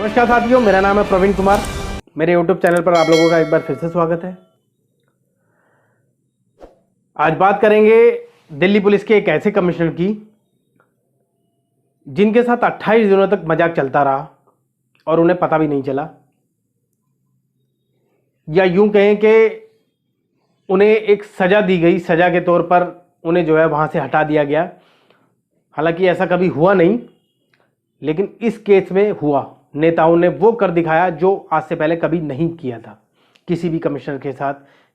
नमस्कार साथियों, मेरा नाम है प्रवीण कुमार। मेरे YouTube चैनल पर आप लोगों का एक बार फिर से स्वागत है। आज बात करेंगे दिल्ली पुलिस के एक ऐसे कमिश्नर की जिनके साथ 28 दिनों तक मजाक चलता रहा और उन्हें पता भी नहीं चला, या यूं कहें कि उन्हें एक सजा दी गई। सजा के तौर पर उन्हें वहां से हटा दिया गया। हालांकि ऐसा कभी हुआ नहीं, लेकिन इस केस में हुआ। नेताओं ने वो कर दिखाया जो आज से पहले कभी नहीं किया था। किसी भी कमिश्नर के साथ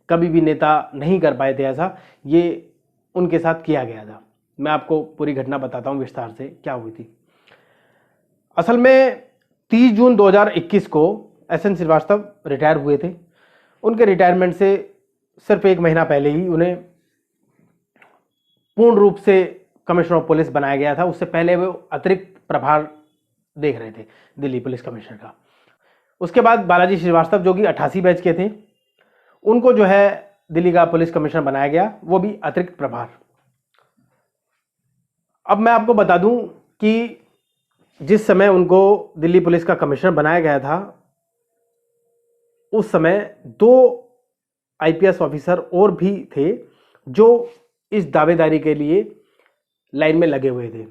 कभी भी नेता नहीं कर पाए थे ऐसा, ये उनके साथ किया गया था। मैं आपको पूरी घटना बताता हूं विस्तार से क्या हुई थी। असल में 30 जून 2021 को SN श्रीवास्तव रिटायर हुए थे। उनके रिटायरमेंट से सिर्फ एक महीना पहले ही उन्हें पूर्ण रूप से कमिश्नर ऑफ पुलिस बनाया गया था। उससे पहले वो अतिरिक्त प्रभार देख रहे थे दिल्ली पुलिस कमिश्नर का। उसके बाद बालाजी श्रीवास्तव जो कि 88 बैच के थे, उनको दिल्ली का पुलिस कमिश्नर बनाया गया, वो भी अतिरिक्त प्रभार। अब मैं आपको बता दूं कि जिस समय उनको दिल्ली पुलिस का कमिश्नर बनाया गया था, उस समय 2 IPS ऑफिसर और भी थे जो इस दावेदारी के लिए लाइन में लगे हुए थे।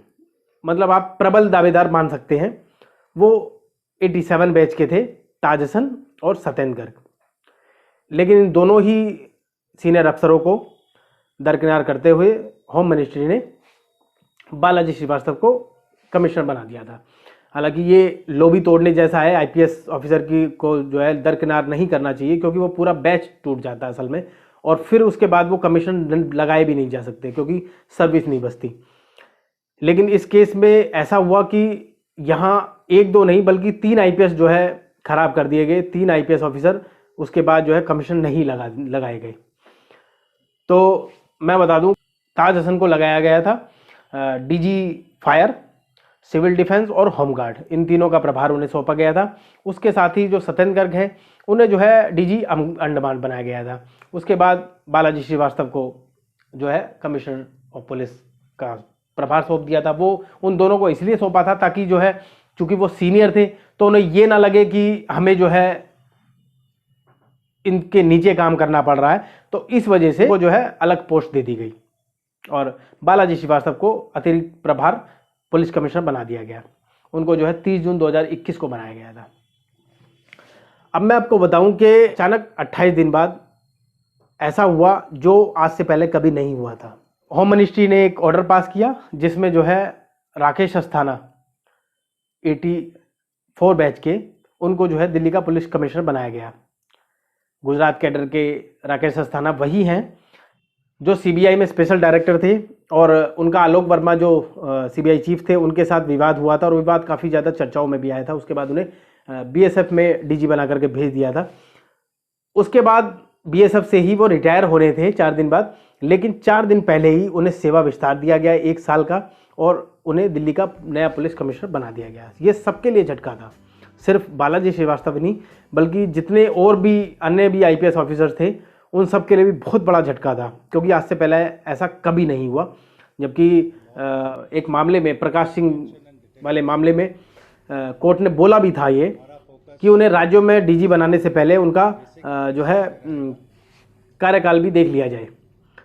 मतलब आप प्रबल दावेदार मान सकते हैं। वो 87 बैच के थे, ताज हसन और सत्येंद्र गर्ग। लेकिन इन दोनों ही सीनियर अफसरों को दरकिनार करते हुए होम मिनिस्ट्री ने बालाजी श्रीवास्तव को कमिश्नर बना दिया था। हालांकि ये लोभी तोड़ने जैसा है। IPS ऑफिसर की को दरकिनार नहीं करना चाहिए, क्योंकि वो पूरा बैच टूट जाता है असल में, और फिर उसके बाद वो कमीशन लगाए भी नहीं जा सकते क्योंकि सर्विस नहीं बचती। लेकिन इस केस में ऐसा हुआ कि यहाँ 1-2 नहीं बल्कि 3 IPS खराब कर दिए गए। 3 IPS ऑफिसर उसके बाद कमीशन नहीं लगाए गए। तो मैं बता दूं, ताज हसन को लगाया गया था DG फायर, सिविल डिफेंस और होमगार्ड। इन तीनों का प्रभार उन्हें सौंपा गया था। उसके साथ ही जो सत्येंद्र गर्ग है उन्हें DG अंडमान बनाया गया था। उसके बाद बालाजी श्रीवास्तव को कमिश्नर ऑफ पुलिस का प्रभार सौंप दिया था। वो उन दोनों को इसलिए सौंपा था ताकि चूंकि वो सीनियर थे तो उन्हें ये ना लगे कि हमें इनके नीचे काम करना पड़ रहा है, तो इस वजह से वो अलग पोस्ट दे दी गई और बालाजी श्रीवास्तव को अतिरिक्त प्रभार पुलिस कमिश्नर बना दिया गया। उनको 30 जून 2021 को बनाया गया था। अब मैं आपको बताऊं कि अचानक 28 दिन बाद ऐसा हुआ जो आज से पहले कभी नहीं हुआ था। होम मिनिस्ट्री ने एक ऑर्डर पास किया जिसमें राकेश अस्थाना 84 बैच के, उनको दिल्ली का पुलिस कमिश्नर बनाया गया। गुजरात कैडर के राकेश अस्थाना वही हैं जो CBI में स्पेशल डायरेक्टर थे, और उनका आलोक वर्मा जो CBI चीफ थे उनके साथ विवाद हुआ था, और विवाद काफ़ी ज़्यादा चर्चाओं में भी आया था। उसके बाद उन्हें BSF में DG बना करके भेज दिया था। उसके बाद BSF से ही वो रिटायर होने थे 4 दिन बाद, लेकिन 4 दिन पहले ही उन्हें सेवा विस्तार दिया गया 1 साल का, और उन्हें दिल्ली का नया पुलिस कमिश्नर बना दिया गया। ये सबके लिए झटका था, सिर्फ बालाजी श्रीवास्तव नहीं बल्कि जितने और भी अन्य भी IPS ऑफिसर थे उन सब के लिए भी बहुत बड़ा झटका था, क्योंकि आज से पहले ऐसा कभी नहीं हुआ। जबकि एक मामले में, प्रकाश सिंह वाले मामले में, कोर्ट ने बोला भी था ये कि उन्हें राज्यों में DG बनाने से पहले उनका कार्यकाल भी देख लिया जाए।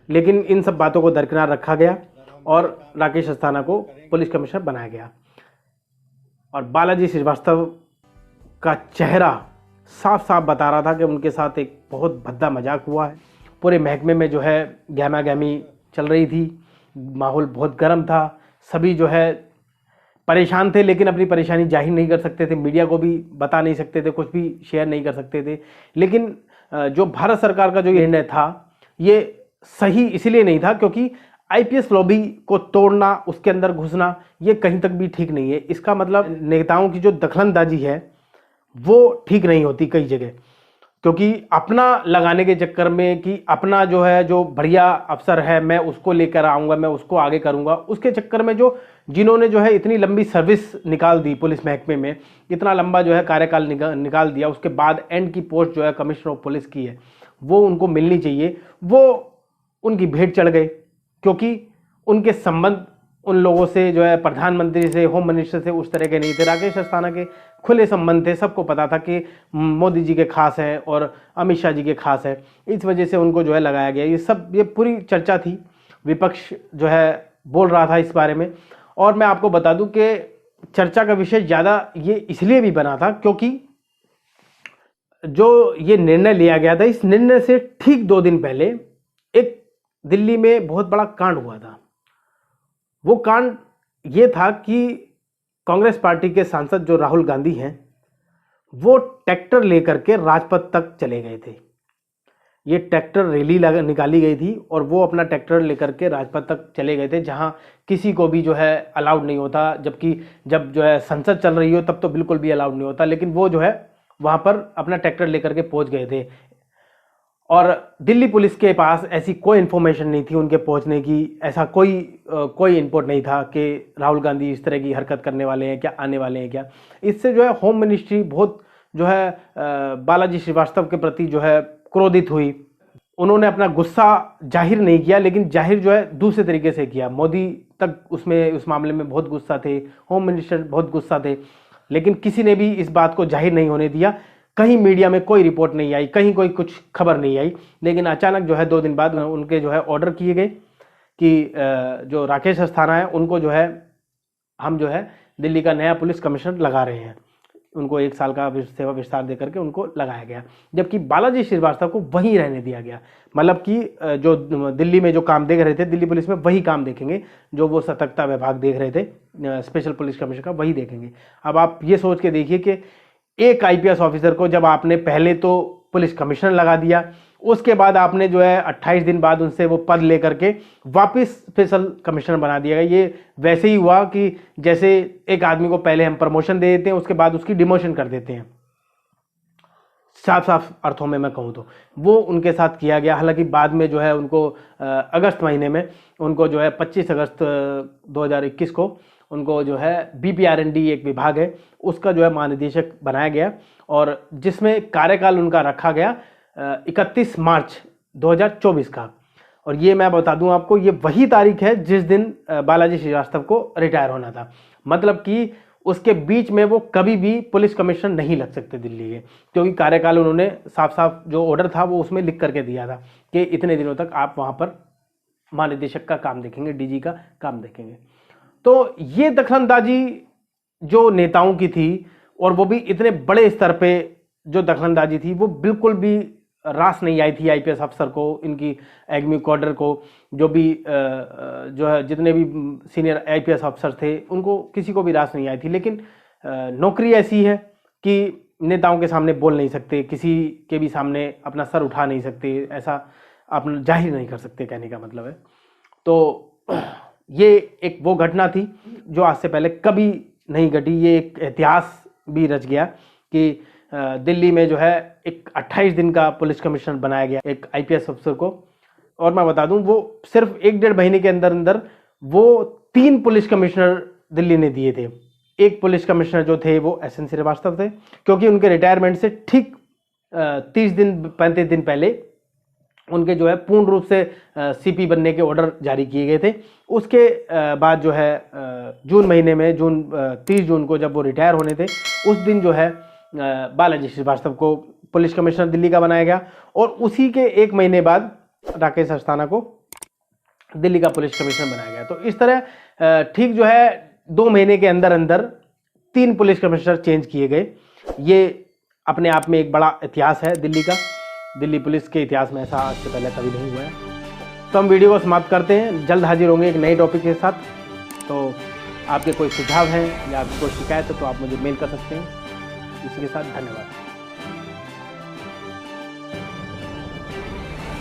लेकिन इन सब बातों को दरकिनार रखा गया और राकेश अस्थाना को पुलिस कमिश्नर बनाया गया। और बालाजी श्रीवास्तव का चेहरा साफ साफ बता रहा था कि उनके साथ एक बहुत भद्दा मजाक हुआ है। पूरे महकमे में गहमा गहमी चल रही थी, माहौल बहुत गर्म था। सभी परेशान थे, लेकिन अपनी परेशानी जाहिर नहीं कर सकते थे, मीडिया को भी बता नहीं सकते थे, कुछ भी शेयर नहीं कर सकते थे। लेकिन जो भारत सरकार का जो निर्णय था ये सही इसलिए नहीं था क्योंकि IPS लॉबी को तोड़ना, उसके अंदर घुसना, ये कहीं तक भी ठीक नहीं है। इसका मतलब नेताओं की जो दखलंदाजी है वो ठीक नहीं होती कई जगह, क्योंकि अपना लगाने के चक्कर में कि अपना जो बढ़िया अफसर है मैं उसको लेकर आऊँगा, मैं उसको आगे करूँगा, उसके चक्कर में जिन्होंने इतनी लंबी सर्विस निकाल दी पुलिस महकमे में, इतना लंबा कार्यकाल निकाल दिया, उसके बाद एंड की पोस्ट कमिश्नर ऑफ पुलिस की है, वो उनको मिलनी चाहिए, वो उनकी भेंट चढ़ गए। क्योंकि उनके संबंध उन लोगों से प्रधानमंत्री से, होम मिनिस्टर से उस तरह के नहीं थे। राकेश अस्थाना के खुले संबंध थे, सबको पता था कि मोदी जी के खास हैं और अमित शाह जी के खास है, इस वजह से उनको जो है लगाया गया। ये पूरी चर्चा थी, विपक्ष जो है बोल रहा था इस बारे में। और मैं आपको बता दूं कि चर्चा का विषय ज़्यादा ये इसलिए भी बना था क्योंकि जो ये निर्णय लिया गया था, इस निर्णय से ठीक 2 दिन पहले एक दिल्ली में बहुत बड़ा कांड हुआ था। वो कांड ये था कि कांग्रेस पार्टी के सांसद जो राहुल गांधी हैं, वो ट्रैक्टर लेकर के राजपथ तक चले गए थे। ये ट्रैक्टर रैली निकाली गई थी और वो अपना ट्रैक्टर लेकर के राजपथ तक चले गए थे, जहां किसी को भी जो है अलाउड नहीं होता, जबकि जब जो है संसद चल रही हो तब तो बिल्कुल भी अलाउड नहीं होता, लेकिन वो जो है वहां पर अपना ट्रैक्टर लेकर के पहुंच गए थे। और दिल्ली पुलिस के पास ऐसी कोई इन्फॉर्मेशन नहीं थी उनके पहुंचने की, ऐसा कोई इनपुट नहीं था कि राहुल गांधी इस तरह की हरकत करने वाले हैं क्या, आने वाले हैं क्या। इससे जो है होम मिनिस्ट्री बहुत जो है बालाजी श्रीवास्तव के प्रति जो है क्रोधित हुई। उन्होंने अपना गुस्सा जाहिर नहीं किया, लेकिन जाहिर जो है दूसरे तरीके से किया। मोदी तक उस मामले में बहुत गुस्सा थे, होम मिनिस्टर बहुत गुस्सा थे, लेकिन किसी ने भी इस बात को जाहिर नहीं होने दिया। कहीं मीडिया में कोई रिपोर्ट नहीं आई, कहीं कोई कुछ खबर नहीं आई। लेकिन अचानक जो है 2 दिन बाद उनके जो है ऑर्डर किए गए कि जो राकेश अस्थाना है उनको जो है हम जो है दिल्ली का नया पुलिस कमिश्नर लगा रहे हैं। उनको 1 साल का सेवा विस्तार देकर के उनको लगाया गया, जबकि बालाजी श्रीवास्तव को वहीं रहने दिया गया। मतलब कि जो दिल्ली में जो काम देख रहे थे दिल्ली पुलिस में, वही काम देखेंगे जो वो सतर्कता विभाग देख रहे थे, स्पेशल पुलिस कमिश्नर का, वही देखेंगे। अब आप ये सोच के देखिए कि एक आईपीएस ऑफिसर को जब आपने पहले तो पुलिस कमिश्नर लगा दिया, उसके बाद आपने जो है 28 दिन बाद उनसे वो पद लेकर के वापस स्पेशल कमिश्नर बना दिया गया। ये वैसे ही हुआ कि जैसे एक आदमी को पहले हम प्रमोशन दे देते हैं, उसके बाद उसकी डिमोशन कर देते हैं। साफ साफ अर्थों में मैं कहूँ तो वो उनके साथ किया गया। हालांकि बाद में जो है उनको अगस्त महीने में उनको जो है 25 अगस्त 2021 को उनको जो है BPRND एक विभाग है उसका जो है महानिदेशक बनाया गया, और जिसमें कार्यकाल उनका रखा गया 31 मार्च 2024 का। और ये मैं बता दूं आपको, ये वही तारीख है जिस दिन बालाजी श्रीवास्तव को रिटायर होना था। मतलब कि उसके बीच में वो कभी भी पुलिस कमिश्नर नहीं लग सकते दिल्ली के, क्योंकि कार्यकाल उन्होंने साफ साफ जो ऑर्डर था वो उसमें लिख करके दिया था कि इतने दिनों तक आप वहाँ पर महानिदेशक का काम देखेंगे, DG का काम देखेंगे। तो ये दखलंदाजी जो नेताओं की थी, और वो भी इतने बड़े स्तर पे जो दखलंदाजी थी, वो बिल्कुल भी रास नहीं आई थी आईपीएस अफसर को, इनकी एग्मी कॉडर को, जो भी जो है जितने भी सीनियर आईपीएस अफसर थे उनको किसी को भी रास नहीं आई थी। लेकिन नौकरी ऐसी है कि नेताओं के सामने बोल नहीं सकते, किसी के भी सामने अपना सर उठा नहीं सकते, ऐसा अपना जाहिर नहीं कर सकते, कहने का मतलब है। तो ये एक वो घटना थी जो आज से पहले कभी नहीं घटी। ये एक इतिहास भी रच गया कि दिल्ली में जो है एक 28 दिन का पुलिस कमिश्नर बनाया गया एक आईपीएस अफसर को। और मैं बता दूं, वो सिर्फ 1-1.5 महीने के अंदर अंदर वो 3 पुलिस कमिश्नर दिल्ली ने दिए थे। एक पुलिस कमिश्नर जो थे वो SN श्रीवास्तव थे, क्योंकि उनके रिटायरमेंट से ठीक 35 दिन पहले उनके जो है पूर्ण रूप से CP बनने के ऑर्डर जारी किए गए थे। उसके बाद जो है जून महीने में 30 जून को जब वो रिटायर होने थे, उस दिन जो है बालाजी श्रीवास्तव को पुलिस कमिश्नर दिल्ली का बनाया गया, और उसी के 1 महीने बाद राकेश अस्थाना को दिल्ली का पुलिस कमिश्नर बनाया गया। तो इस तरह ठीक जो है 2 महीने के अंदर अंदर 3 पुलिस कमिश्नर चेंज किए गए। ये अपने आप में एक बड़ा इतिहास है दिल्ली का। दिल्ली पुलिस के इतिहास में ऐसा आज से पहले कभी नहीं हुआ है। तो हम वीडियो को समाप्त करते हैं, जल्द हाजिर होंगे एक नए टॉपिक के साथ। तो आपके कोई सुझाव हैं या आपकी कोई शिकायत है तो आप मुझे मेल कर सकते हैं। इसी के साथ धन्यवाद।